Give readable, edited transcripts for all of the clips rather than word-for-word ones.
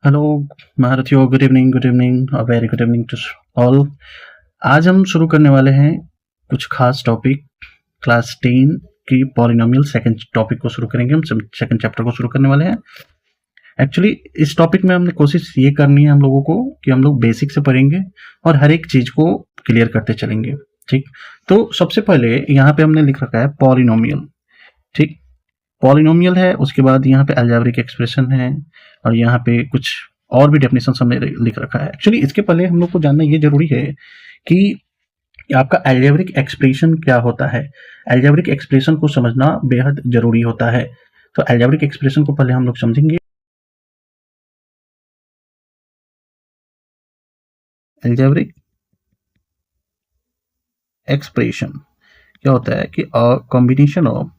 Hello महारथियों, good evening और very good evening to all. आज हम शुरू करने वाले हैं कुछ खास टॉपिक। क्लास 10 की पॉलिनोमियल सेकंड टॉपिक को शुरू करेंगे। हम सेकंड चैप्टर को शुरू करने वाले हैं। एक्चुअली इस टॉपिक में हमने कोशिश ये करनी है हम लोगों को कि हम लोग बेसिक से पढ़ेंगे और हर एक चीज को क्लियर करते चलेंगे। ठीक, तो सबसे पहले यहाँ पे हमने लिख रखा है पॉलिनोमियल। ठीक, पॉलिनोमियल है, उसके बाद यहाँ पे अलजेब्रिक एक्सप्रेशन है और यहाँ पे कुछ और भी डेफिनेशन हमने लिख रखा है। एक्चुअली इसके पहले हम लोग को जानना ये जरूरी है कि आपका अलजेब्रिक एक्सप्रेशन क्या होता है। अलजेब्रिक एक्सप्रेशन को समझना बेहद जरूरी होता है। तो अलजेब्रिक एक्सप्रेशन को पहले हम लोग समझेंगे। अलजेब्रिक एक्सप्रेशन क्या होता है कि combination of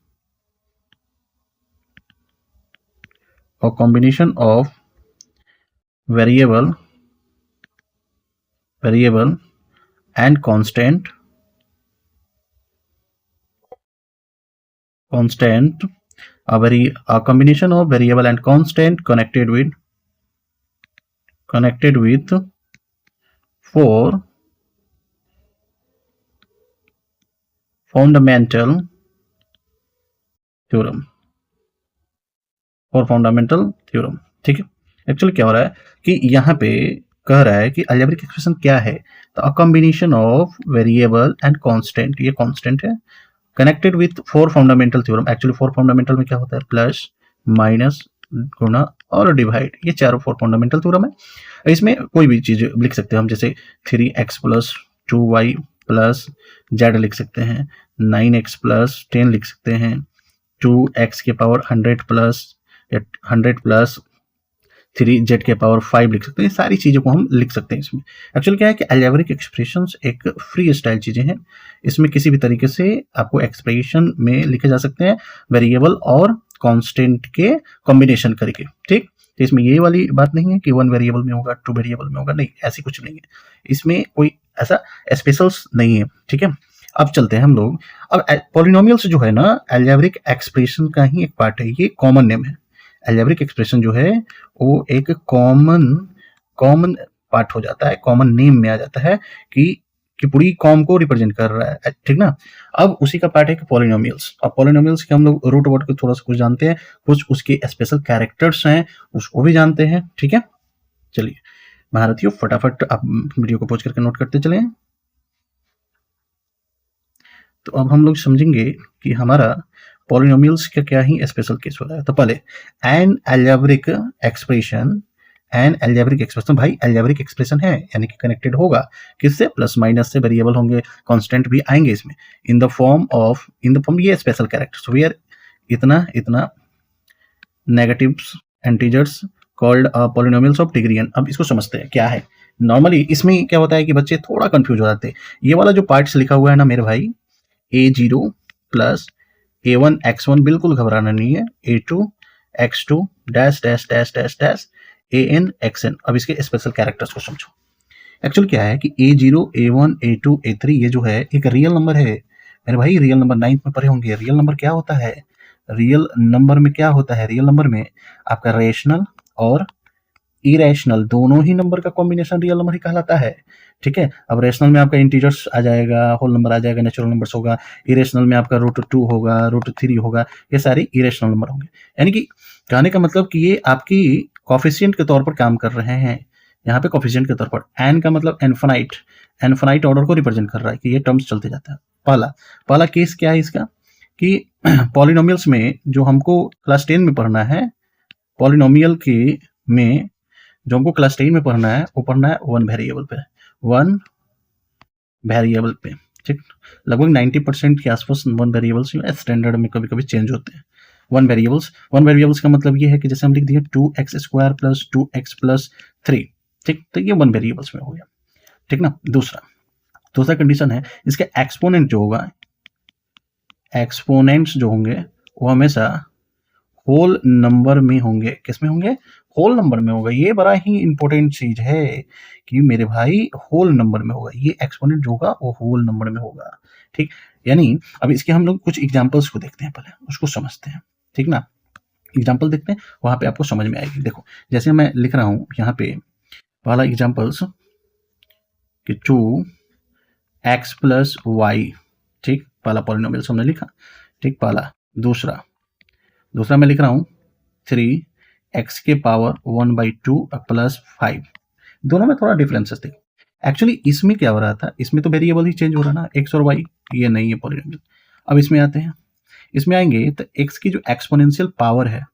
variable and constant a combination of variable and constant connected with four fundamental theorem। ठीक है, एक्चुअली क्या हो रहा है कि यहाँ पे कह रहा है कि अलजेब्रिक एक्सप्रेशन क्या है। तो a combination of variable and constant, ये कांस्टेंट है, connected with four fundamental theorem. Actually four fundamental में क्या होता है, प्लस माइनस गुणा और डिवाइड, ये चारों फोर फंडामेंटल थ्योरम है। इसमें कोई भी चीज लिख सकते हैं हम, जैसे 3x plus 2y plus z लिख सकते हैं, 9x प्लस 10 लिख सकते हैं, 2x के पावर 100 प्लस 3z के पावर 5 लिख सकते हैं। सारी चीज़ों को हम लिख सकते हैं इसमें। एक्चुअली क्या है कि अलजेब्रिक एक्सप्रेशंस एक फ्री स्टाइल चीज़ें हैं। इसमें किसी भी तरीके से आपको एक्सप्रेशन में लिखे जा सकते हैं वेरिएबल और कांस्टेंट के कॉम्बिनेशन करके। ठीक, तो इसमें ये वाली बात नहीं है कि 1 वेरिएबल में होगा 2 वेरिएबल में होगा, नहीं, ऐसी कुछ नहीं है। इसमें कोई ऐसा स्पेशल्स नहीं है। ठीक है, अब चलते हैं हम लोग। अब पॉलिनोमियल्स जो है ना, अलजेब्रिक एक्सप्रेशन का ही एक पार्ट है, ये कॉमन नेम है। अलजेब्रिक एक्सप्रेशन जो है वो एक कॉमन पार्ट हो जाता है, कॉमन नेम में आ जाता है कि पूरी कॉम को रिप्रेजेंट कर रहा है। ठीक ना, अब उसी का पार्ट है कि पॉलिनोमियल्स। अब पॉलिनोमियल्स के हम लोग रूट वर्ड को थोड़ा सा कुछ जानते हैं, कुछ उसके स्पेशल कैरेक्टर्स हैं उसको भी जानते हैं। ठीक है, चलिए महारथियों फटाफट आप वीडियो को पॉज करके नोट करते चलें। तो अब हम लोग समझेंगे कि हमारा पॉलिनोमियल्स का क्या ही स्पेशल केस हो रहा है। तो पहले एन अलजेब्रिक एक्सप्रेशन भाई अलजेब्रिक एक्सप्रेशन है यानी कि कनेक्टेड होगा किससे, प्लस माइनस से, वेरिएबल होंगे, कांस्टेंट भी आएंगे इसमें, इन द फॉर्म ये स्पेशल कैरेक्टर्स वेयर इतना negatives integers called polynomials of degree n। अब इसको समझते हैं क्या है। नॉर्मली इसमें क्या होता है कि बच्चे थोड़ा कंफ्यूज हो जाते हैं। ये वाला जो पार्ट्स लिखा हुआ है ना मेरे भाई, a0 प्लस a1 x1, बिल्कुल घबराना नहीं है, a2 x2 dash dash dash dash dash an xn। अब इसके स्पेशल कैरेक्टर्स को समझो। एक्चुअली क्या है कि a0 a1 a2 a3 ये जो है एक रियल नंबर है मेरे भाई। रियल नंबर 9th में पढ़े होंगे। रियल नंबर क्या होता है, रियल नंबर में क्या होता है, रियल नंबर में आपका रेशनल और इरेशनल दोनों ही नंबर का कॉम्बिनेशन रियल नंबर ही कहलाता है। ठीक है, अब रेशनल में आपका इंटीजर्स आ जाएगा, होल नंबर आ जाएगा, नेचुरल नंबर्स होगा। इरेशनल में आपका √2 होगा, √3 होगा, ये सारे इरेशनल नंबर होंगे। यानी कि कहने का मतलब कि ये आपकी कॉफिशिएंट के तौर पर काम कर रहे हैं। यहाँ पे कॉफिशिएंट के तौर पर एन का मतलब एनफाइनाइट ऑर्डर को रिप्रेजेंट कर रहा है कि ये टर्म्स चलते जाता है। पहला केस क्या है इसका कि पॉलिनोमियल्स में जो हमको क्लास 10 में पढ़ना है, पॉलिनोमियल के में जो हमको क्लास 10 में पढ़ना है वो पढ़ना है वन वेरिएबल पे। ठीक, लगभग 90% के आसपास वन वेरिएबल्स स्टैंडर्ड में कभी कभी चेंज होते हैं। वन वेरिएबल्स का मतलब ये है कि जैसे हम लिख दिए 2x² प्लस 2x प्लस 3। ठीक, तो ये वन वेरिएबल्स में हो गया। ठीक ना, दूसरा कंडीशन है इसके एक्सपोनेंट जो होगा, एक्सपोनेंट्स जो होंगे वो हमेशा होल नंबर में होंगे। किस में होंगे, होल नंबर में होगा। ये बड़ा ही इंपॉर्टेंट चीज है कि मेरे भाई होल नंबर में होगा, ये एक्सपोनेंट जो होगा वो होल नंबर में होगा। ठीक, यानी अब इसके हम लोग कुछ एग्जांपल्स को देखते हैं, पहले उसको समझते हैं। ठीक ना, एग्जाम्पल देखते हैं, वहाँ पे आपको समझ में आएगी। देखो जैसे मैं लिख रहा हूँ यहाँ पे पहला एग्जाम्पल्स कि 2x प्लस वाई, ठीक, पहला पॉलिनोमियल्स हमने लिखा, ठीक, पहला। दूसरा मैं लिख रहा हूँ 3x के पावर 1/2 प्लस 5। दोनों में थोड़ा डिफरेंसेस देखो। एक्चुअली इसमें क्या हो रहा था, इसमें तो वेरिएबल ही चेंज हो रहा ना, x और y, ये नहीं है पॉलिनोमियल। अब इसमें आते हैं, इसमें आएंगे तो x की जो एक्सपोनेंशियल पावर है,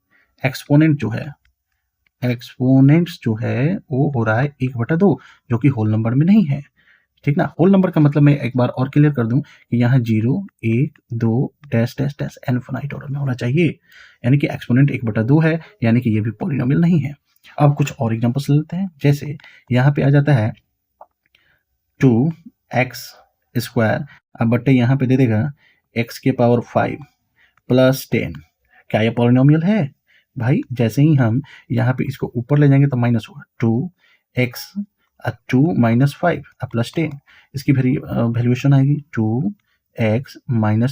एक्सपोनेंट्स जो है वो हो रहा है 1/2, जो कि होल नंबर में नहीं है, ठीक ना। होल नंबर का मतलब मैं एक बार और क्लियर कर दूं कि यहाँ 0, 1, 2 dash dash dash infinite order में होना चाहिए, यानी कि एक्सपोनेंट 1/2 है, यानी कि ये भी पॉलिनोमियल नहीं है। अब कुछ और एग्जांपल्स लेते हैं, जैसे यहाँ पे आ जाता है 2x², अब बट्टे यहाँ पे दे देगा x के पावर 5 प्लस 10। क्या ये पॉलिनोमियल है भाई? जैसे ही हम यहाँ पे इसको ऊपर ले जाएंगे तो माइनस होगा, 2x 2 - 5 प्लस 10, इसकी वैल्यूएशन आएगी 2x -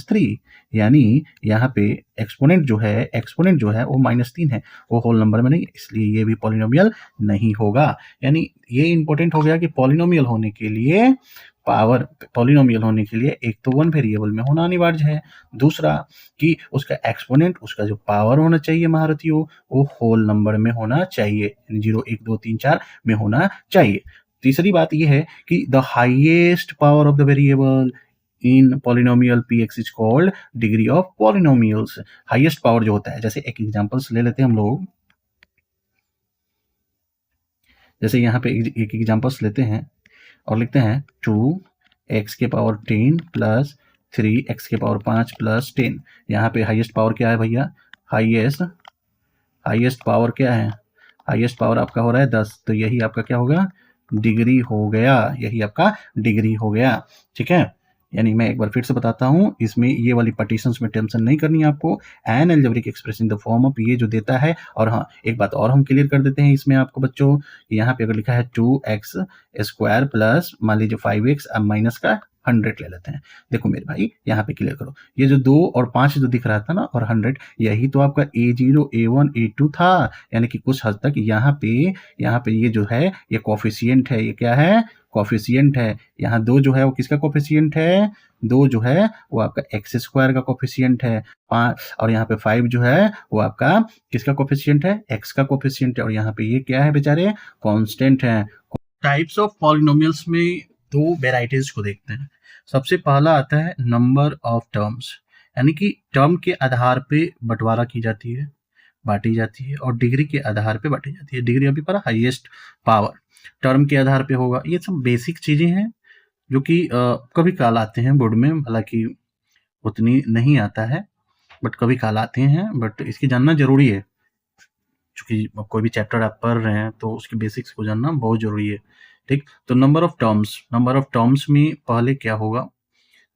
3, यानी यहाँ पे एक्सपोनेंट जो है वो -3 है, वो होल नंबर में नहीं, इसलिए ये भी पॉलिनोमियल नहीं होगा। यानी ये इंपॉर्टेंट हो गया कि पॉलिनोमियल होने के लिए एक तो वन वेरिएबल में होना अनिवार्य है, दूसरा कि उसका एक्सपोनेंट, उसका जो पावर होना चाहिए महारथियों, वो होल नंबर में होना चाहिए, 0, 1, 2, 3, 4 में होना चाहिए। तीसरी बात यह है कि the highest power of the variable in polynomial px is called degree of polynomials. Highest power जो होता है, जैसे एक एग्जांपल्स ले लेते हैं हम लोग, जैसे यहाँ पे एक एग्जांपल्स लेते हैं और लिखते हैं 2x के पावर 10 प्लस 3x के पावर 5 प्लस 10। यहाँ पे हाईएस्ट पावर क्या है भैया? हाईएस्ट पावर क्या है? हाईएस्ट पावर आपका हो रहा है 10, तो यही आपका क्या होगा? डिग्री हो गया, यही आपका डिग्री हो गया, ठीक है। यानी मैं एक बार फिर से बताता हूँ, इसमें ये वाली पार्टीशंस में टेंशन नहीं करनी है आपको। N algebraic expression in the form of ये जो देता है, और हाँ एक बात और हम क्लियर कर देते हैं इसमें आपको बच्चों, यहाँ पे अगर लिखा है 2x² प्लस मान लीजिए 5x, अब माइनस का 100 ले लेते हैं। देखो मेरे भाई यहाँ पे क्लियर करो, ये जो 2 और 5 जो दिख रहा था ना और 100, यही तो आपका A0, A1, A2 था, यानी कि कुछ हद तक यहाँ पे ये जो है ये कोफिशिएंट है, ये क्या है? कोफिशिएंट है। यहाँ 2 जो है वो किसका कोफिशिएंट है? 2 जो है वो आपका x² का कोफिशिएंट है, 5 और यहाँ पे 5 जो है वो आपका किसका कोफिशिएंट है? x का कोफिशिएंट है, और यहाँ पे ये क्या है बेचारे? कांस्टेंट है। टाइप्स ऑफ पॉलिनोमियल्स में 2 वेराइटीज को देखते हैं। सबसे पहला आता है नंबर ऑफ टर्म्स, यानी कि टर्म के आधार पे बंटवारा की जाती है, बांटी जाती है, और डिग्री के आधार पे बांटी जाती है। डिग्री अभी पर हाईएस्ट पावर टर्म के आधार पे होगा। ये सब बेसिक चीजें हैं जो कि कभी काल आते हैं बोर्ड में, हालांकि उतनी नहीं आता है, बट कभी काल आते हैं, बट इसकी जानना जरूरी है, क्योंकि कोई भी चैप्टर आप पढ़ रहे हैं तो उसके बेसिक्स को जानना बहुत जरूरी है, ठीक। तो नंबर ऑफ टर्म्स में पहले क्या होगा?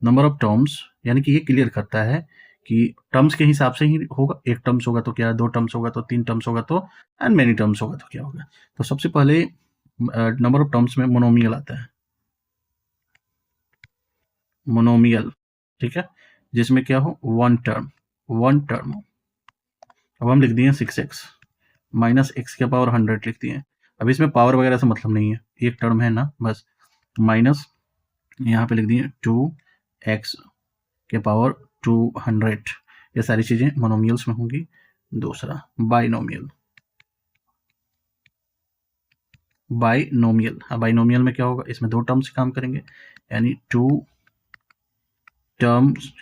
नंबर ऑफ टर्म्स यानी कि ये क्लियर करता है कि टर्म्स के हिसाब से ही होगा। एक टर्म्स होगा तो क्या, 2 टर्म्स होगा तो 3 टर्म्स होगा तो, एंड मेनी टर्म्स होगा तो क्या होगा। तो सबसे पहले नंबर ऑफ टर्म्स में मोनोमियल आता है, मोनोमियल, ठीक है, जिसमें क्या हो? One term. अब हम लिख दिए 6x माइनस x के पावर 100 लिख दिए। अब इसमें पावर वगैरह से मतलब नहीं है, एक टर्म है ना बस, माइनस यहाँ पे लिख दिए 2x के पावर 200। ये सारी चीजें मोनोमियल्स में होंगी। दूसरा बाइनोमियल। बाइनोमियल में क्या होगा? इसमें 2 टर्म्स काम करेंगे, यानी 2 टर्म्स,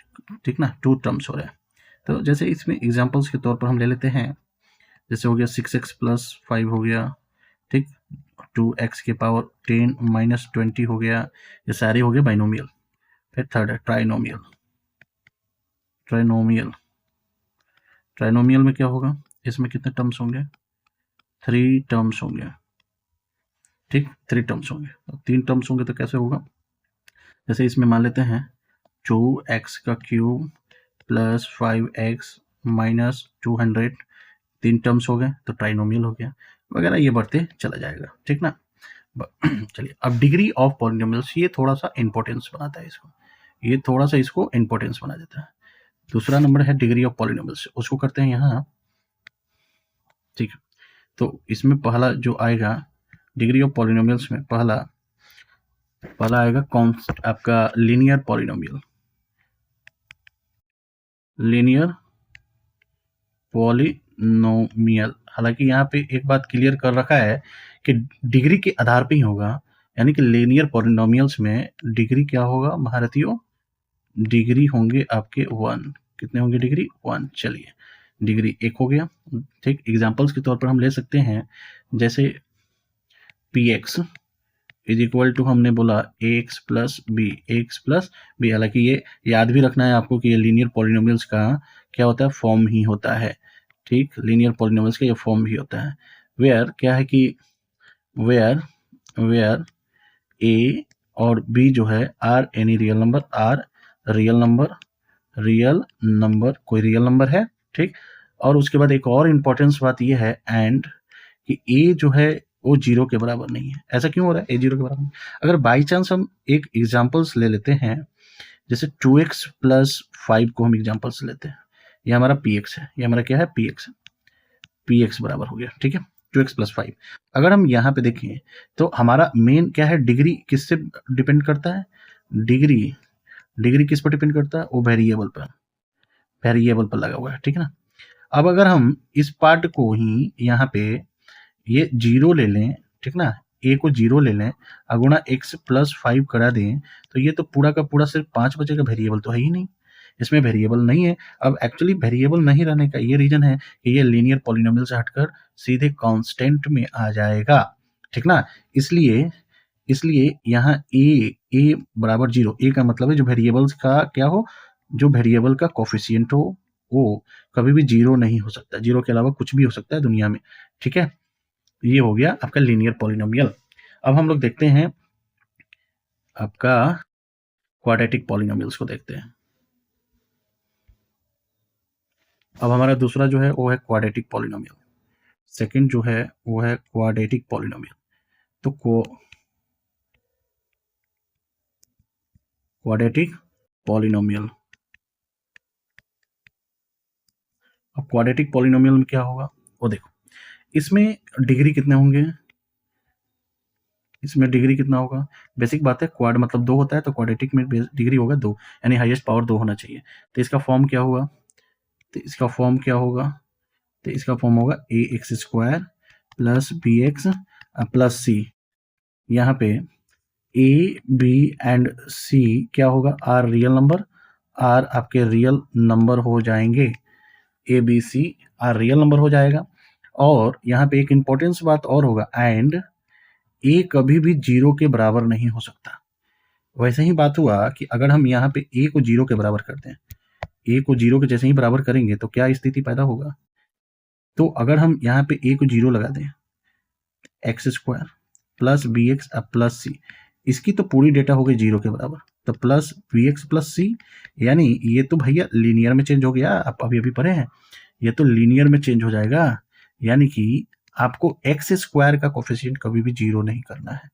ठीक ना, 2 टर्म्स हो रहा है। तो जैसे इसमें एग्जांपल्स के तौर पर हम ले लेते हैं, जैसे हो गया 6x प्लस 5 हो गया, ठीक, 2x के पावर 10 माइनस 20 हो गया, ये सारे हो गए बाइनोमियल। फिर थर्ड है ट्राइनोमियल। ट्राइनोमियल में क्या होगा? इसमें कितने टर्म्स होंगे? 3 टर्म्स होंगे, ठीक, 3 टर्म्स होंगे। 3 टर्म्स होंगे तो कैसे होगा? जैसे इसमें मान लेते हैं 2x का cube plus 5x minus 200, 3 terms हो गए तो ट्राइनोमियल हो गया, वगैरह ये बढ़ते चला जाएगा, ठीक ना। चलिए अब डिग्री ऑफ पॉलिनोमियल्स, ये थोड़ा सा इंपॉर्टेंस बनाता है इसको, ये थोड़ा सा इसको इंपॉर्टेंस बना देता है। दूसरा नंबर है डिग्री ऑफ पॉलिनोमियल्स, उसको करते हैं यहाँ ठीक है। तो इसमें पहला जो आएगा डिग्री ऑफ पॉलिनोमियल्स में पहला आएगा कौन आपका लीनियर पॉलिनोमियल, लीनियर पॉलिनोमियल। हालांकि यहाँ पे एक बात क्लियर कर रखा है कि डिग्री के आधार पे ही होगा, यानी कि लीनियर पॉलिनोमियल्स में डिग्री क्या होगा महारथियों, डिग्री होंगे आपके 1। कितने होंगे डिग्री 1। चलिए डिग्री 1 हो गया। ठीक, एग्जांपल्स के तौर पर हम ले सकते हैं जैसे px इज इक्वल टू हमने बोला ax plus B, x plus B. हालांकि ये याद भी रखना है आपको कि ये लीनियर पॉलिनोमियल्स का क्या होता है, फॉर्म ही होता है। ठीक, लीनियर पॉलिनोमियल्स का ये फॉर्म ही होता है। वेयर क्या है कि वेयर ए और बी जो है are any real number, are real number कोई रियल नंबर है। ठीक, और उसके बाद एक और इम्पोर्टेंस बात ये है एंड कि ए जो है वो 0 के बराबर नहीं है। ऐसा क्यों हो रहा है, ए 0 के बराबर नहीं? अगर बाई चांस हम एक एग्जांपल्स ले लेते हैं, जैसे 2x प्लस 5 को हम एग्जांपल्स लेते हैं, ये हमारा px है, ये हमारा क्या है px बराबर हो गया। ठीक है, 2x प्लस 5। अगर हम यहाँ पे देखें तो हमारा मेन क्या है, डिग्री किससे डिपेंड करता है, डिग्री किस पर डिपेंड करता है, वो वेरिएबल पर लगा हुआ है। ठीक है ना। अब अगर हम इस पार्ट को ही यहाँ पे ये 0 ले लें, ठीक ना, ए को 0 ले लें, अगुणा x प्लस 5 करा दें, तो ये तो पूरा का पूरा सिर्फ 5 बचेगा, वेरिएबल तो है ही नहीं, इसमें वेरिएबल नहीं है। अब एक्चुअली वेरिएबल नहीं रहने का ये रीजन है कि ये लीनियर पॉलिनोमियल से हटकर सीधे कांस्टेंट में आ जाएगा। ठीक ना, इसलिए यहाँ ए बराबर 0, ए का मतलब है जो वेरिएबल्स का क्या हो, जो वेरिएबल का कोफिशिएंट हो वो कभी भी 0 नहीं हो सकता, 0 के अलावा कुछ भी हो सकता है दुनिया में। ठीक है, ये हो गया आपका लीनियर पॉलिनोमियल। अब हम लोग देखते हैं आपका क्वाड्रेटिक पॉलिनोमियल्स को देखते हैं। अब हमारा दूसरा जो है वो है क्वाड्रेटिक पॉलिनोमियल, सेकंड जो है वो है क्वाड्रेटिक पॉलिनोमियल। तो क्वाड्रेटिक पॉलिनोमियल, अब क्वाड्रेटिक पॉलिनोमियल में क्या होगा वो देखो, इसमें डिग्री कितने होंगे, इसमें डिग्री कितना होगा, बेसिक बात है, क्वाड मतलब 2 होता है, तो क्वाड्रेटिक में डिग्री होगा 2, यानी हाईएस्ट पावर 2 होना चाहिए। तो इसका फॉर्म क्या होगा, तो इसका फॉर्म होगा a x square plus B x plus c. यहाँ पे ए बी एंड सी क्या होगा, आर रियल नंबर, आर आपके रियल नंबर हो जाएंगे, a b c are real number हो जाएगा। और यहाँ पे एक इंपॉर्टेंस बात और होगा, एंड ए कभी भी 0 के बराबर नहीं हो सकता। वैसे ही बात हुआ कि अगर हम यहाँ पे ए को 0 के बराबर करते हैं, ए को 0 के जैसे ही बराबर करेंगे तो क्या स्थिति पैदा होगा, तो अगर हम यहाँ पे ए को 0 लगा दें, x square plus B x plus c, इसकी तो पूरी डेटा हो गई 0 के बराबर, तो प्लस बी एक्स प्लस सी, यानी ये तो भैया लीनियर में चेंज हो गया, आप अभी पढ़े हैं, ये तो लीनियर में चेंज हो जाएगा। यानी कि आपको एक्स स्क्वायर का कोफिशिएंट कभी भी 0 नहीं करना है,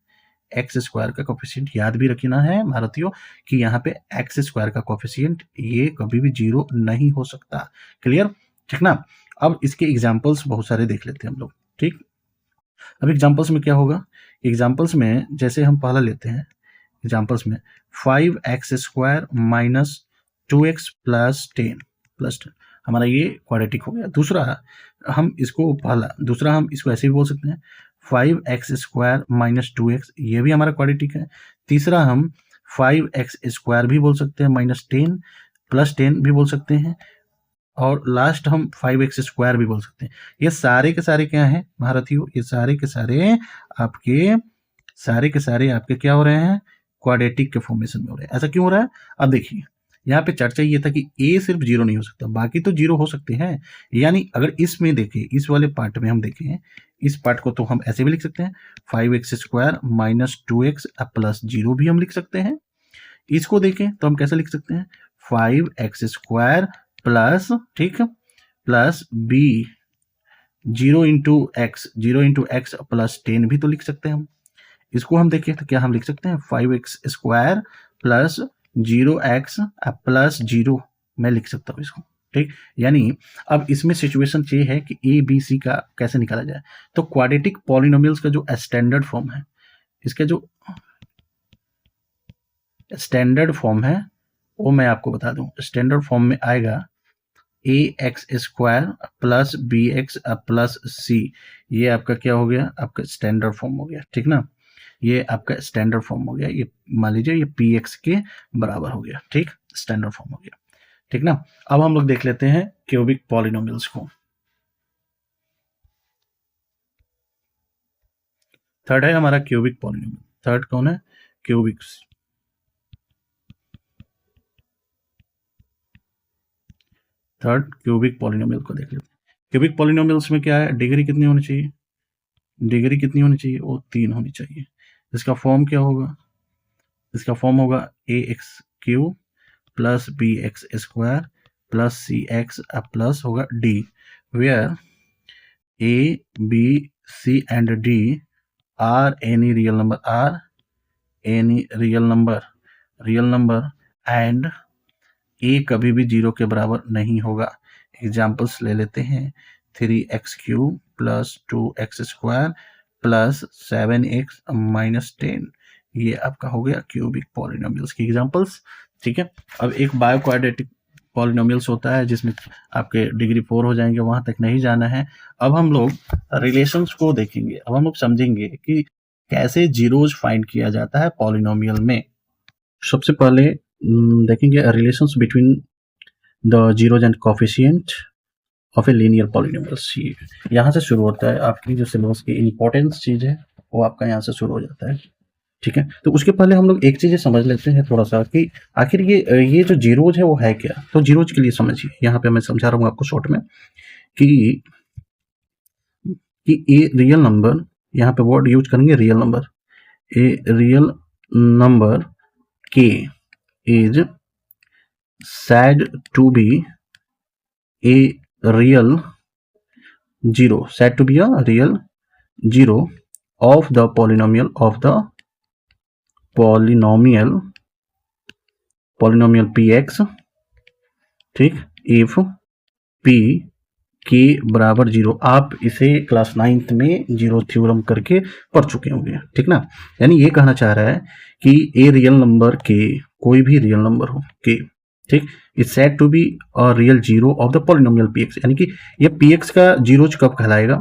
एक्स स्क्वायर का कोफिशिएंट याद भी रखना है भारतीयों कि यहाँ पे एक्स स्क्वायर का कोफिशिएंट ये कभी भी 0 नहीं हो सकता। क्लियर, ठीक ना। अब इसके एग्जांपल्स बहुत सारे देख लेते हैं हम लोग। ठीक, अब एग्जांपल्स में क्या होगा, एग्जांपल्स में जैसे हम पहला लेते हैं, एग्जांपल्स में 5x square minus 2x plus 10 हमारा ये क्वाड्रेटिक हो गया। दूसरा हम इसको ऐसे भी बोल सकते हैं 5x स्क्वायर माइनस 2x, ये भी हमारा क्वाड्रेटिक है। तीसरा हम 5x स्क्वायर भी बोल सकते हैं माइनस 10 प्लस 10 भी बोल सकते हैं, और लास्ट हम 5x स्क्वायर भी बोल सकते हैं। ये सारे के सारे क्या हैं भारतीयों, ये सारे के सारे आपके क्या हो रहे हैं, क्वाड्रेटिक के फॉर्मेशन में हो रहे हैं। ऐसा क्यों हो रहा है, अब देखिए यहाँ पे चर्चा ये था कि ए सिर्फ 0 नहीं हो सकता, बाकी तो 0 हो सकते हैं। यानी अगर इसमें देखें, इस वाले पार्ट में हम देखें, इस पार्ट को तो हम ऐसे भी लिख सकते हैं 5x square minus 2x plus 0 भी हम लिख सकते हैं। इसको देखें तो हम कैसे लिख सकते हैं 5x स्क्वायर प्लस, ठीक, plus B 0 into X plus 10 भी तो लिख सकते हैं हम। इसको हम देखें तो क्या हम लिख सकते हैं 5x square plus 0x plus 0, मैं लिख सकता हूँ इसको, ठीक, यानी अब इसमें सिचुएशन ये है कि ए बी सी का कैसे निकाला जाए। तो क्वाड्रेटिक पॉलिनोमियल्स का जो स्टैंडर्ड फॉर्म है, इसका जो स्टैंडर्ड फॉर्म है वो मैं आपको बता दूं। स्टैंडर्ड फॉर्म में आएगा a x square plus B x plus c, ये आपका क्या हो गया, आपका स्टैंडर्ड फॉर्म हो गया, ठीक ना। ये आपका स्टैंडर्ड फॉर्म हो गया, ये मान लीजिए ये पी एक्स के बराबर हो गया, ठीक, स्टैंडर्ड फॉर्म हो गया, ठीक ना। अब हम लोग देख लेते हैं क्यूबिक पॉलिनोमियल्स को। थर्ड है हमारा क्यूबिक पॉलिनोमियल। थर्ड कौन है, क्यूबिक्स। थर्ड क्यूबिक पॉलिनोमियल को देख लेते हैं। क्यूबिक पॉलिनोमियल्स में क्या है, डिग्री कितनी होनी चाहिए, डिग्री कितनी होनी चाहिए, वो 3 होनी चाहिए। इसका फॉर्म क्या होगा, इसका फॉर्म होगा a x cube plus B x square plus c x plus होगा d, where a b c and d are any real number, are any real number and a कभी भी 0 के बराबर नहीं होगा। एग्जाम्पल्स ले लेते हैं, 3x cube plus 2x square plus 7x minus 10, ये आपका हो गया क्यूबिक पॉलिनोमियल्स की एग्जाम्पल्स, ठीक है। अब एक बायो क्वाड्रेटिक पॉलिनोमियल्स होता है जिसमें आपके डिग्री 4 हो जाएंगे, वहां तक नहीं जाना है। अब हम लोग रिलेशंस को देखेंगे, अब हम लोग समझेंगे कि कैसे जीरोज फाइंड किया जाता है पॉलिनोमियल में। सबसे पहले देखेंगे relations between the zeros and coefficient of a linear polynomials. यहाँ से शुरू होता है आपकी जो सिलेबस की इंपॉर्टेंस चीज है, वो आपका यहाँ से शुरू हो जाता है, ठीक है। तो उसके पहले हम लोग एक चीज समझ लेते हैं थोड़ा सा कि आखिर ये जो जीरोज है वो है क्या। तो जीरोज के लिए समझिए, यहाँ पे मैं समझा रहा हूँ आपको शॉर्ट में कि ए रियल नंबर, यहाँ पे वर्ड यूज करेंगे real number, a real number के is said to be a real zero, said to be a real zero of the polynomial px, ठीक, if p के बराबर 0। आप इसे क्लास 9th में जीरो थ्योरम करके पढ़ चुके होंगे, ठीक ना। यानी ये कहना चाह रहा है कि ए रियल नंबर के, कोई भी रियल नंबर हो के, ठीक, is said to be a real zero of the polynomial PX. यानी कि ये पीएक्स का जीरोज कब कहलाएगा,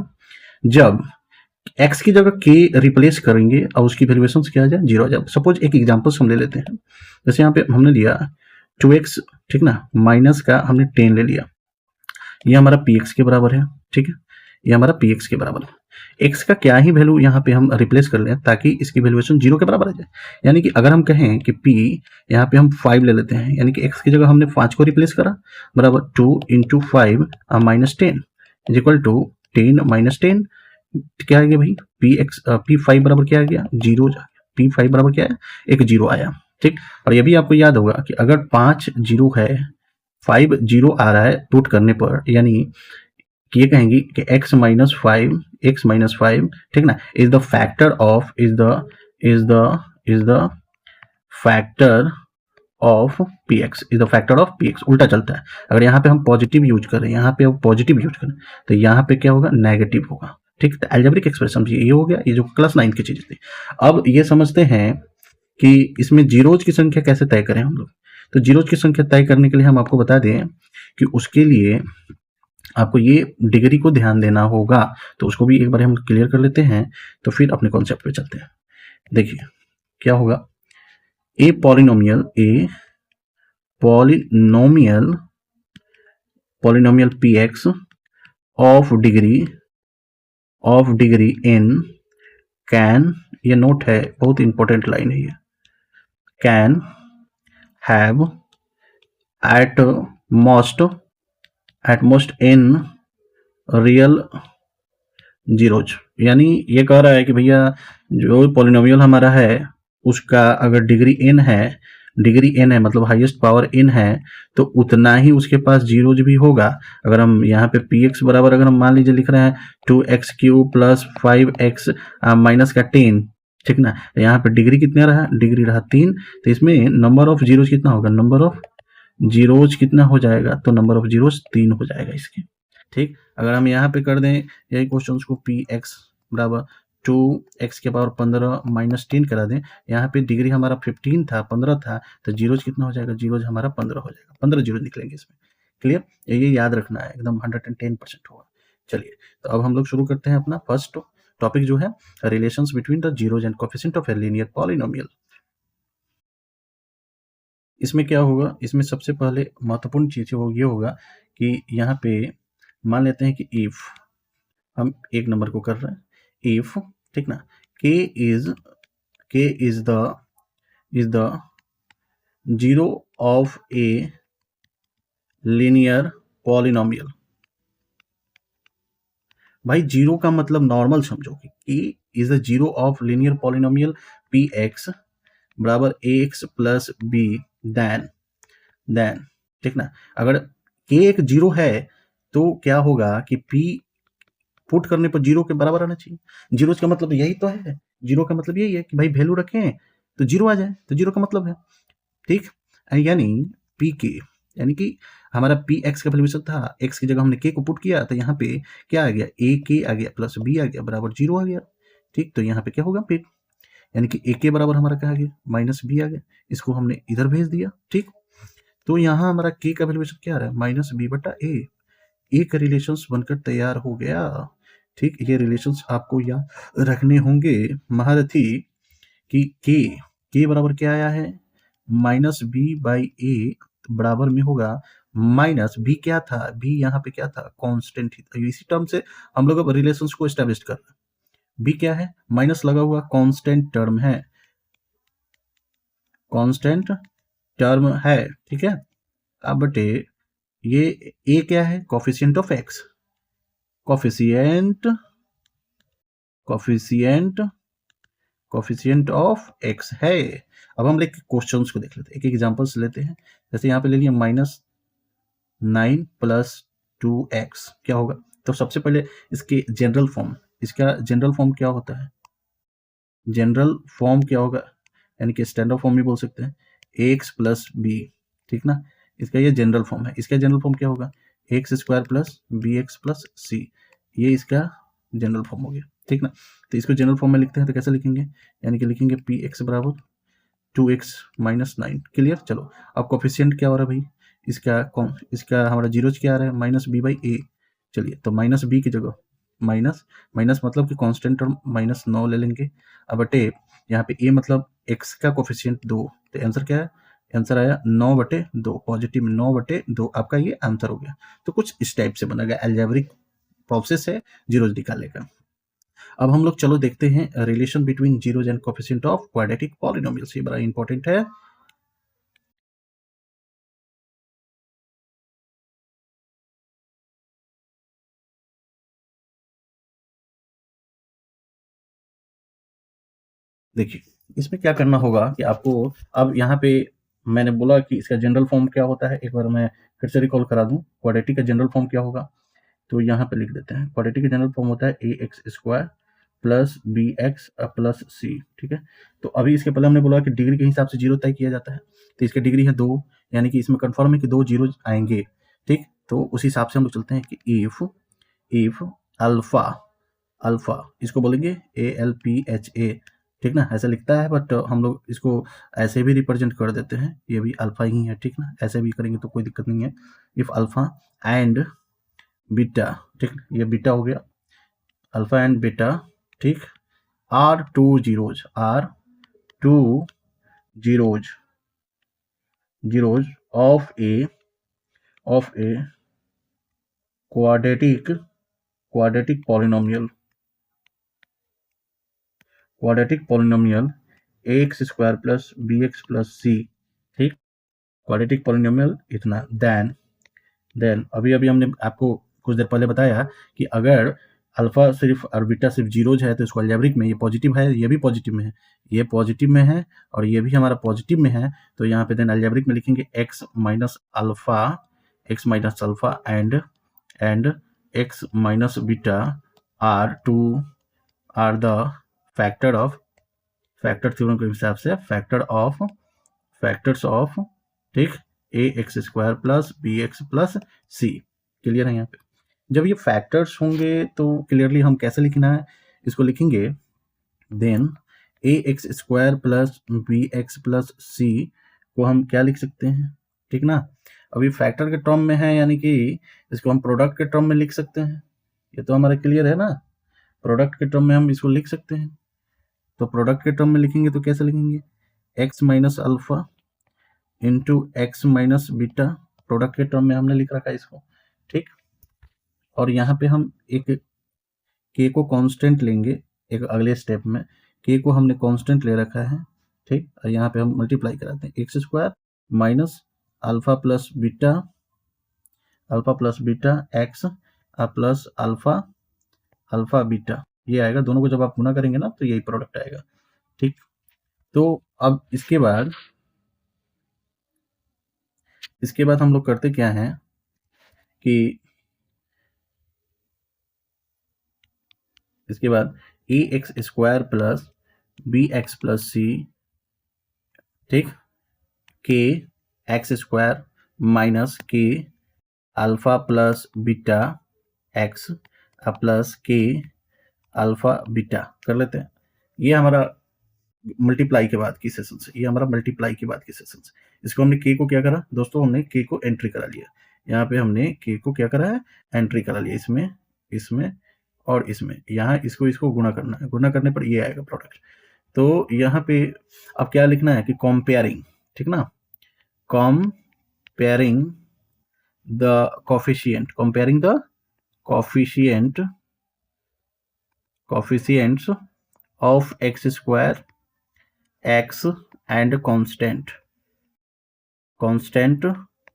जब एक्स की जगह के रिप्लेस करेंगे और उसकी वैल्यूएशन क्या आ जाए, 0 आ जाए। सपोज एक एग्जांपल हम ले लेते हैं, जैसे यहाँ पे हमने लिया 2x, ठीक ना, माइनस का हमने 10 ले लिया, ये हमारा px के बराबर है, ठीक है, ये हमारा px के बराबर है। x का क्या ही वैल्यू यहाँ पे हम रिप्लेस कर लें ताकि इसकी वैल्यूएशन 0 के बराबर आ जाए। यानी कि अगर हम कहें कि p यहाँ पे हम 5 ले लेते हैं, यानी कि x की जगह हमने 5 को रिप्लेस करा, बराबर 2 into 5 minus 10 is equal to 10 minus 10, क्या आ गया भाई, p5 बराबर क्या आ गया, 0। p5 बराबर क्या है, एक 0 आया, ठीक। और ये भी आपको याद होगा कि अगर 5 0 है, 5 0 आ रहा है पुट करने पर, यानी कि ये कहेंगे कि x माइनस 5, ठीक ना, is the factor of factor of px, is the factor of px। उल्टा चलता है, अगर यहाँ पे हम पॉजिटिव यूज करें, यहाँ पे पॉजिटिव यूज करें तो यहाँ पे क्या होगा, नेगेटिव होगा, ठीक। तो एल्जेब्रिक एक्सप्रेशन ये हो गया, ये जो क्लास 9 की चीज थी। अब ये समझते हैं कि इसमें जीरोज की संख्या कैसे तय करें हम लोग। तो जीरोज की संख्या तय करने के लिए हम आपको बता दें कि उसके लिए आपको ये डिग्री को ध्यान देना होगा, तो उसको भी एक बार हम क्लियर कर लेते हैं, तो फिर अपने कॉन्सेप्ट पे चलते हैं। देखिए क्या होगा, a polynomial px of degree n can, ये नोट है, बहुत इंपॉर्टेंट लाइन है ये, can have at most n real zeros। यानी ये कह रहा है कि भैया जो पॉलिनोमियल हमारा है उसका अगर डिग्री n है मतलब हाईएस्ट पावर n है, तो उतना ही उसके पास जीरोज भी होगा। अगर हम यहाँ पे px बराबर अगर हम मान लीजिए लिख रहे हैं 2x cube plus 5x minus का 10, ठीक ना, यहाँ पे डिग्री कितना रहा, डिग्री रहा 3, तो इसमें नंबर ऑफ जीरोज कितना होगा, नंबर ऑफ जीरोज कितना हो जाएगा, तो नंबर ऑफ जीरोज 3 हो जाएगा इसके। ठीक, अगर हम यहाँ पे कर दें यही क्वेश्चन को पी एक्स बराबर 2x के पावर 15 माइनस 10 करा दें, यहाँ पे डिग्री हमारा 15 था, 15 था, तो जीरोज कितना हो जाएगा, जीरोज हमारा 15 हो जाएगा, 15 जीरो निकलेंगे इसमें। क्लियर, ये याद रखना है, एकदम 110% होगा। चलिए, तो अब हम लोग शुरू करते हैं अपना फर्स्ट टॉपिक जो है relations between the zeros and coefficient of a linear polynomial. इसमें क्या होगा, इसमें सबसे पहले महत्वपूर्ण चीज ये होगा कि यहाँ पे मान लेते हैं कि इफ हम एक नंबर को कर रहे हैं, इफ, ठीक ना, k is the zero of a linear polynomial. भाई जीरो का मतलब नॉर्मल समझो कि k is the zero of linear polynomial P x बराबर ए एक्स प्लस बी देन, ठीक ना, अगर k एक जीरो है तो क्या होगा कि p पुट करने पर जीरो के बराबर आना चाहिए। जीरो का मतलब यही तो है, जीरो का मतलब यही है कि भाई वैल्यू रखें तो जीरो आ जाए, तो जीरो का मतलब है, ठीक, यानी पी के, यानी कि हमारा पी एक्स का वैल्यू था, एक्स की जगह हमने के को पुट किया, तो यहाँ पे क्या आ गया, ए के आ गया प्लस बी आ गया बराबर जीरो आ गया। ठीक, तो यहाँ पे क्या होगा फिर, यानी कि ए के बराबर हमारा क्या आ गया, माइनस बी आ गया, इसको हमने इधर भेज दिया। ठीक, तो यहाँ हमारा के का वैल्यू क्या आ रहा है, माइनस बी बटा ए का रिलेशंस बनकर तैयार हो गया। ठीक, ये रिलेशंस आपको याद रखने होंगे महारथी कि के बराबर क्या आया है, माइनस बी बाई ए बराबर में होगा माइनस बी, क्या था, बी यहाँ पे क्या था, कांस्टेंट ही था। इसी टर्म से हम लोग अब रिलेशंस को एस्टेब्लिश कर रहे हैं। बी क्या है, माइनस लगा हुआ कांस्टेंट टर्म है, कांस्टेंट टर्म है, ठीक है। अब बटे ये ए क्या है, coefficient of x, coefficient of x है। अब हम लेके क्वेश्चंस को देख लेते हैं, एक एग्जांपल्स लेते हैं। जैसे यहाँ पे ले लिया माइनस 9 प्लस 2x, क्या होगा, तो सबसे पहले इसके जनरल फॉर्म, इसका जनरल फॉर्म क्या होता है, जनरल फॉर्म क्या होगा, यानी कि स्टैंडर्ड फॉर्म भी बोल सकते हैं, एक्स प्लस बी, ठीक ना, इसका ये जनरल फॉर्म है। इसका जनरल फॉर्म क्या होगा, x square plus B x plus c, ये इसका जनरल फॉर्म हो गया, ठीक ना। तो इसको जनरल फॉर्म में लिखते हैं तो कैसे लिखेंगे, यानी कि लिखेंगे पी एक्स बराबर 2x माइनस 9। क्लियर, चलो अब कोफिशिएंट क्या हो रहा है भाई, इसका हमारा जीरोज क्या आ रहा है, माइनस बी बाई ए। चलिए, तो माइनस बी की जगह माइनस मतलब कि कांस्टेंट टर्म माइनस 9 ले लेंगे। अब बटे यहाँ पे ए मतलब एक्स का कोफिशिएंट 2, तो आंसर क्या है, आंसर आया 9/2, पॉजिटिव 9/2 आपका ये आंसर हो गया। तो कुछ इस टाइप से बनेगा, अलजेब्रिक प्रोसेस है जीरोज निकालने का। अब हम लोग चलो देखते हैं relation between zeros and coefficient of quadratic polynomials, ये बड़ा इंपॉर्टेंट है। देखिए, इसमें क्या करना होगा कि आपको, अब यहाँ पे मैंने बोला कि इसका जनरल फॉर्म क्या होता है, एक बार मैं फिर से रिकॉल करा दूं, क्वाड्रेटिक का जनरल फॉर्म क्या होगा, तो यहाँ पे लिख देते हैं, क्वाड्रेटिक का जनरल फॉर्म होता है a x square plus B x plus c, ठीक है। तो अभी इसके पहले हमने बोला कि डिग्री के हिसाब से जीरो तय किया जाता है, तो इसकी डिग्री है 2, यानी कि इसमें कन्फर्म है कि 2 जीरो आएंगे, ठीक। तो उस हिसाब से हम लोग चलते हैं कि इफ अल्फा इसको बोलेंगे ALPHA, ठीक ना, ऐसा लिखता है, बट हम लोग इसको ऐसे भी रिप्रेजेंट कर देते हैं, ये भी अल्फा ही है, ठीक ना, ऐसे भी करेंगे तो कोई दिक्कत नहीं है। इफ अल्फा एंड बीटा, ठीक, ये बीटा हो गया, अल्फा एंड बीटा, ठीक, are two zeros of a quadratic polynomial x square plus B x plus c, ठीक, क्वाड्रेटिक पॉलिनोमियल इतना, देन अभी हमने आपको कुछ देर पहले बताया कि अगर अल्फा सिर्फ और बीटा सिर्फ जीरोज है तो इसको अलजेब्रिक में ये पॉजिटिव है, ये भी पॉजिटिव में है, ये पॉजिटिव में है और ये भी हमारा पॉजिटिव में है, तो यहाँ पे देन अलजेब्रिक में लिखेंगे x minus alpha and x minus beta are the factor theorem के हिसाब से फैक्टर्स ऑफ, ठीक, a x square plus B x plus c. Clear है यहाँ पे? जब ये फैक्टर्स होंगे तो क्लियरली हम कैसे लिखना है इसको लिखेंगे, then a x square plus B x plus c को हम क्या लिख सकते हैं, ठीक ना। अभी फैक्टर के टर्म में है, यानी कि इसको हम प्रोडक्ट के टर्म में लिख सकते हैं। ये तो हमारा क्लियर है ना, प्रोडक्ट के टर्म में हम इसको लिख सकते हैं। तो प्रोडक्ट के टर्म में लिखेंगे तो कैसे लिखेंगे, x minus alpha into x minus beta, product के टर्म में हमने लिख रखा है इसको, ठीक। और यहाँ पे हम एक के को कांस्टेंट लेंगे, एक अगले स्टेप में के को हमने कांस्टेंट ले रखा है, ठीक। और यहाँ पे हम मल्टीप्लाई कराते हैं, x square minus alpha plus beta x plus alpha beta, ये आएगा। दोनों को जब आप गुना करेंगे ना तो यही प्रोडक्ट आएगा, ठीक। तो अब इसके बाद हम लोग करते क्या है कि इसके बाद a x square plus B x plus c, ठीक, k x square minus k alpha plus beta x plus k alpha beta कर लेते हैं। ये हमारा मल्टीप्लाई के बाद की सेशंस, इसको हमने के को क्या करा दोस्तों, हमने के को एंट्री करा लिया। यहाँ पे हमने के को क्या करा है, एंट्री करा लिया, इसमें और इसमें। यहाँ इसको गुणा करना है, गुणा करने पर ये आएगा प्रोडक्ट। तो यहाँ पे अब क्या लिखना है कि कंपेयरिंग, ठीक ना, comparing the coefficients of x square x and constant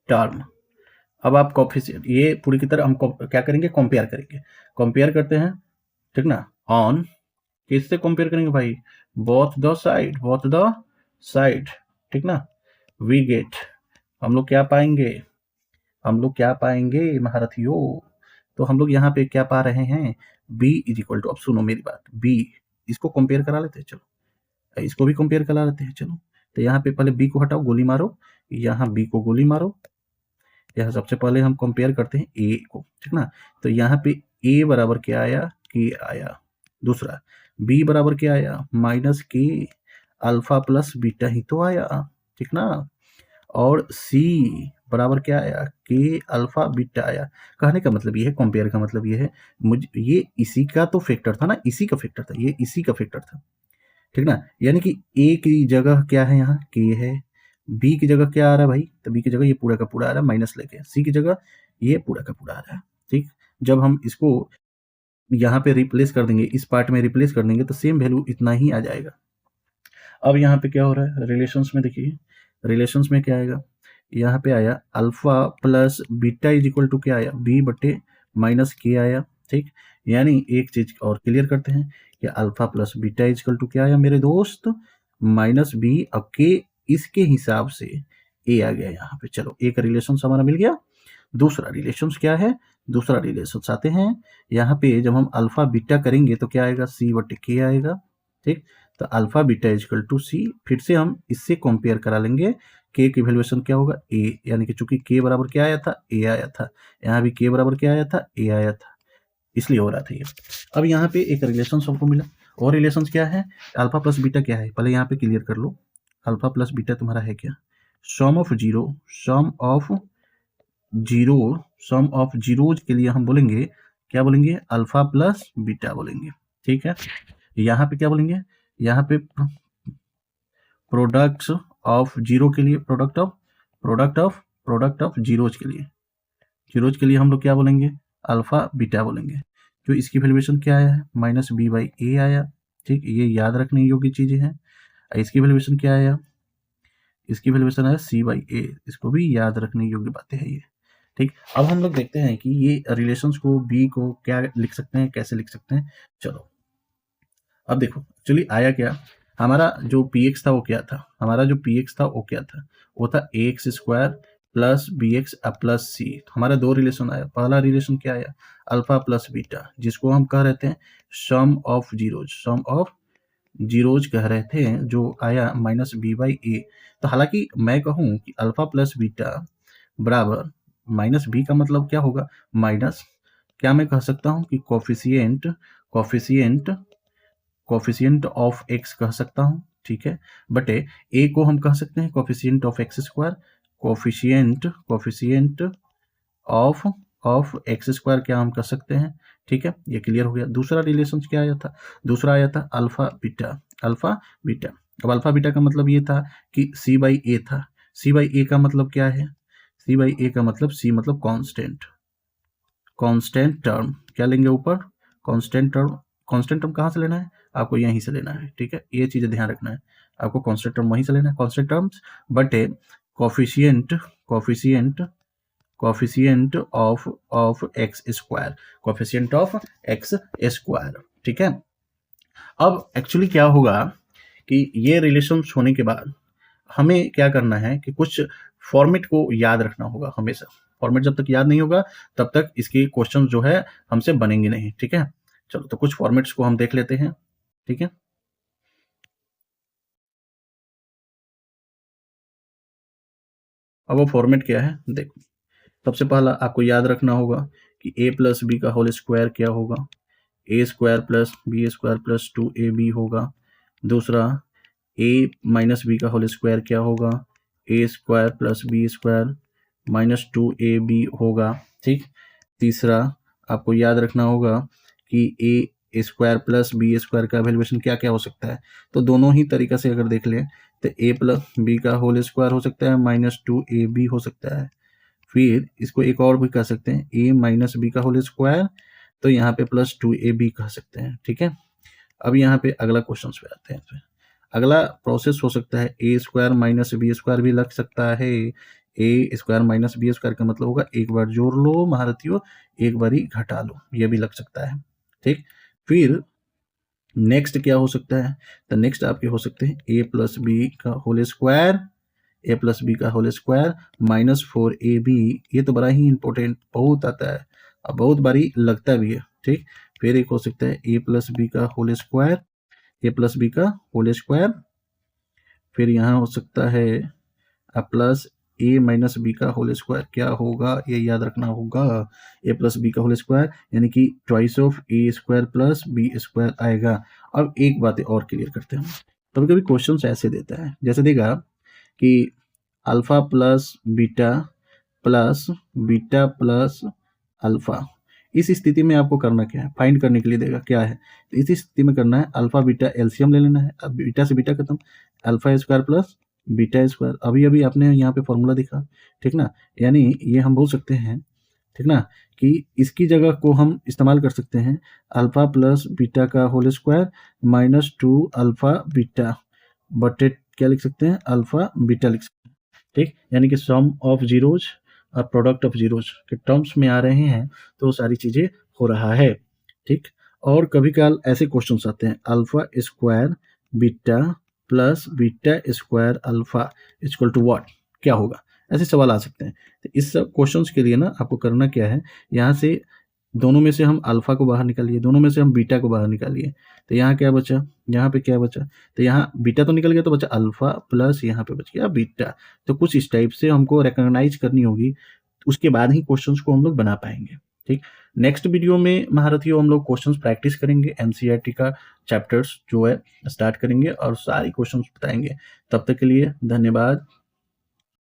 term. अब आप कोफिशिएंट ये पूरी की तरह हम क्या करेंगे, कंपेयर करते हैं, ठीक ना। ऑन किससे कंपेयर करेंगे भाई, बोथ द साइड, ठीक ना। वी गेट, हम लोग क्या पाएंगे महारथियों, तो हम लोग यहाँ पे क्या पा रहे हैं, b इज इक्वल टू, अब सुनो मेरी बात, b इसको कंपेयर करा लेते हैं, चलो इसको भी कंपेयर करा लेते हैं, चलो। तो यहाँ पे पहले b को हटाओ, गोली मारो, यहाँ b को गोली मारो, यहाँ सबसे पहले हम कंपेयर करते हैं a को, ठीक ना। तो यहाँ पे a बराबर क्या आया, k आया। दूसरा b बराबर क्या आया, minus k alpha plus beta ही तो आया, ठीक ना। और c बराबर क्या आया, के अल्फा बीटा आया। कहने का मतलब ये है, कंपेयर का मतलब ये है, ये इसी का तो फैक्टर था ना, ये इसी का फैक्टर था, ठीक ना। यानी कि ए की जगह क्या है, यहाँ के है, बी की जगह क्या आ रहा है भाई, तो बी की जगह ये पूरा का पूरा आ रहा है माइनस लेके, सी की जगह ये पूरा का पूरा आ रहा है, ठीक। जब हम इसको यहाँ पे रिप्लेस कर देंगे, इस पार्ट में रिप्लेस कर देंगे तो सेम वैल्यू इतना ही आ जाएगा। अब यहाँ पे क्या हो रहा है, रिलेशंस में देखिए, रिलेशंस में क्या आएगा, यहाँ पे आया alpha plus beta is equal to क्या आया, बी बटे माइनस के आया, ठीक। यानी एक चीज और क्लियर करते हैं कि alpha plus beta is equal to क्या आया मेरे दोस्त, माइनस बी, अब के इसके हिसाब से ए आ गया यहाँ पे। चलो एक रिलेशन हमारा मिल गया। दूसरा रिलेशन क्या है, दूसरा रिलेशन आते हैं यहाँ पे, जब हम अल्फा बीटा करेंगे तो क्या आएगा, सी बटे के आएगा, ठीक। तो अल्फा बीटा इजकल टू सी, फिर से हम इससे कंपेयर करा लेंगे, के की वैल्यूएशन क्या होगा, ए, यानी कि चूंकि के बराबर क्या आया था, ए आया था, यहाँ भी के बराबर क्या आया था, ए आया था, इसलिए हो रहा था ये। अब यहाँ पे एक रिलेशन हमको मिला, और रिलेशन क्या है, अल्फा प्लस बीटा क्या है, पहले यहाँ पे क्लियर कर लो। अल्फा प्लस बीटा तुम्हारा है क्या, सम ऑफ जीरोज के लिए हम बोलेंगे, क्या बोलेंगे, अल्फा प्लस बीटा बोलेंगे, ठीक है। यहाँ पे क्या बोलेंगे, यहाँ पे प्रोडक्ट्स ऑफ जीरो के लिए, प्रोडक्ट ऑफ जीरोज के लिए हम लोग क्या बोलेंगे, अल्फा बीटा बोलेंगे। जो इसकी वैल्यूएशन क्या आया है, माइनस बी बाई ए आया, ठीक। ये याद रखने योग्य चीजें हैं। इसकी वैल्यूएशन क्या आया, इसकी वैल्यूएशन आया सी बाई ए, इसको भी याद रखने योग्य बातें हैं ये, ठीक। अब हम लोग देखते हैं कि ये रिलेशंस को, बी को क्या लिख सकते हैं, कैसे लिख सकते हैं। चलो अब देखो, एक्चुअली आया क्या, हमारा जो px था वो क्या था, वो था a x square plus B x plus c. हमारा दो रिलेशन आया, पहला रिलेशन क्या आया, अल्फा प्लस बीटा, जिसको हम कह रहे थे सम ऑफ जीरोज कह रहे थे जो आया माइनस बी बाई ए। तो हालांकि मैं कहूँ कि अल्फा प्लस बीटा बराबर माइनस बी का मतलब क्या होगा, माइनस, क्या मैं कह सकता हूँ कि कोफिशिएंट ऑफ एक्स कह सकता हूँ, ठीक है, बटे ए को हम कह सकते हैं coefficient of x square, coefficient of x square क्या हम कह सकते हैं, ठीक है, ये क्लियर हो गया। दूसरा रिलेशन क्या आया था, दूसरा आया था अल्फा बीटा। अब अल्फा बीटा का मतलब ये था कि सी बाई ए था। सी बाई ए का मतलब क्या है, सी बाई ए का मतलब सी मतलब कांस्टेंट टर्म, क्या लेंगे ऊपर, कांस्टेंट टर्म कहाँ से लेना है, आपको यहीं से लेना है, ठीक है, ये चीजें ध्यान रखना है, आपको कांस्टेंट टर्म वहीं से लेना है, कांस्टेंट टर्म्स बटे कोफिशिएंट ऑफ एक्स स्क्वायर, ठीक है। अब एक्चुअली क्या होगा कि ये रिलेशन होने के बाद हमें क्या करना है कि कुछ फॉर्मेट को याद रखना होगा हमेशा। फॉर्मेट जब तक याद नहीं होगा तब तक इसके क्वेश्चन जो है हमसे बनेंगे नहीं, ठीक है। चलो तो कुछ फॉर्मेट्स को हम देख लेते हैं, ठीक है। अब वो फॉर्मेट क्या है देखो, सबसे पहला आपको याद रखना होगा कि a प्लस बी का होल स्क्वायर क्या होगा, a square plus B square plus 2ab होगा। दूसरा a माइनस बी का होल स्क्वायर क्या होगा, a square plus B square minus 2ab होगा, ठीक। तीसरा आपको याद रखना होगा कि a square plus B square का वैल्यूएशन क्या क्या हो सकता है, तो दोनों ही तरीका से अगर देख लें तो ए प्लस बी का होल स्क्वायर हो सकता है माइनस 2ab हो सकता है। फिर इसको एक और भी कह सकते हैं ए माइनस बी का होल स्क्वायर, तो यहाँ पे प्लस 2ab कह सकते हैं, ठीक है। अब यहाँ पे अगला क्वेश्चन पे आते हैं। अगला प्रोसेस हो सकता है ए स्क्वायर माइनस बी स्क्वायर भी लग सकता है। ए स्क्वायर माइनस बी स्क्वायर का मतलब होगा एक बार जोड़ लो महारथियों, एक बार ही घटा लो, ये भी लग सकता है, ठीक। फिर नेक्स्ट क्या हो सकता है, तो नेक्स्ट आपके हो सकते हैं ए प्लस बी का होल स्क्वायर, माइनस 4ab, ये तो बड़ा ही इंपॉर्टेंट, बहुत आता है और बहुत बारी लगता भी है, ठीक। फिर एक हो सकता है ए प्लस बी का होल स्क्वायर, फिर यहाँ हो सकता है प्लस ए माइनस बी का होल स्क्वायर, क्या होगा ये याद रखना होगा, ए प्लस बी का होल स्क्वायर यानी कि twice of A square plus B square आएगा। अब एक बात और क्लियर करते हैं, कभी कभी क्वेश्चन ऐसे देता है, जैसे देगा कि alpha plus beta plus alpha, इस स्थिति में आपको करना क्या है, फाइंड करने के लिए देगा क्या है, तो इस स्थिति में करना है अल्फा बीटा एलसीएम ले लेना है। अब बीटा से बीटा खत्म, alpha square plus beta square, अभी अभी आपने यहाँ पे फॉर्मूला देखा, ठीक ना, यानी ये हम बोल सकते हैं, ठीक ना, कि इसकी जगह को हम इस्तेमाल कर सकते हैं अल्फा प्लस बीटा का whole square minus 2 alpha beta बटे क्या लिख सकते हैं, अल्फा बीटा लिख सकते हैं, ठीक। यानी कि सम ऑफ जीरोज और प्रोडक्ट ऑफ जीरोज के टर्म्स में आ रहे हैं, तो सारी चीजें हो रहा है, ठीक। और कभी काल ऐसे क्वेश्चंस आते हैं alpha square beta plus beta square alpha equal to what, क्या होगा, ऐसे सवाल आ सकते हैं। तो इस सब क्वेश्चंस के लिए ना आपको करना क्या है, यहाँ से दोनों में से हम अल्फा को बाहर निकालिए, दोनों में से हम बीटा को बाहर निकालिए, तो यहाँ क्या बचा, यहाँ पे क्या बचा, तो यहाँ बीटा तो निकल गया, तो बचा अल्फा प्लस यहाँ पे बच गया बीटा। तो कुछ इस टाइप से हमको रिकॉग्नाइज करनी होगी, उसके बाद ही क्वेश्चंस को हम लोग बना पाएंगे, ठीक। नेक्स्ट वीडियो में महारथियों हम लोग क्वेश्चंस प्रैक्टिस करेंगे, एनसीईआरटी का चैप्टर्स जो है स्टार्ट करेंगे और सारी क्वेश्चंस बताएंगे। तब तक के लिए धन्यवाद।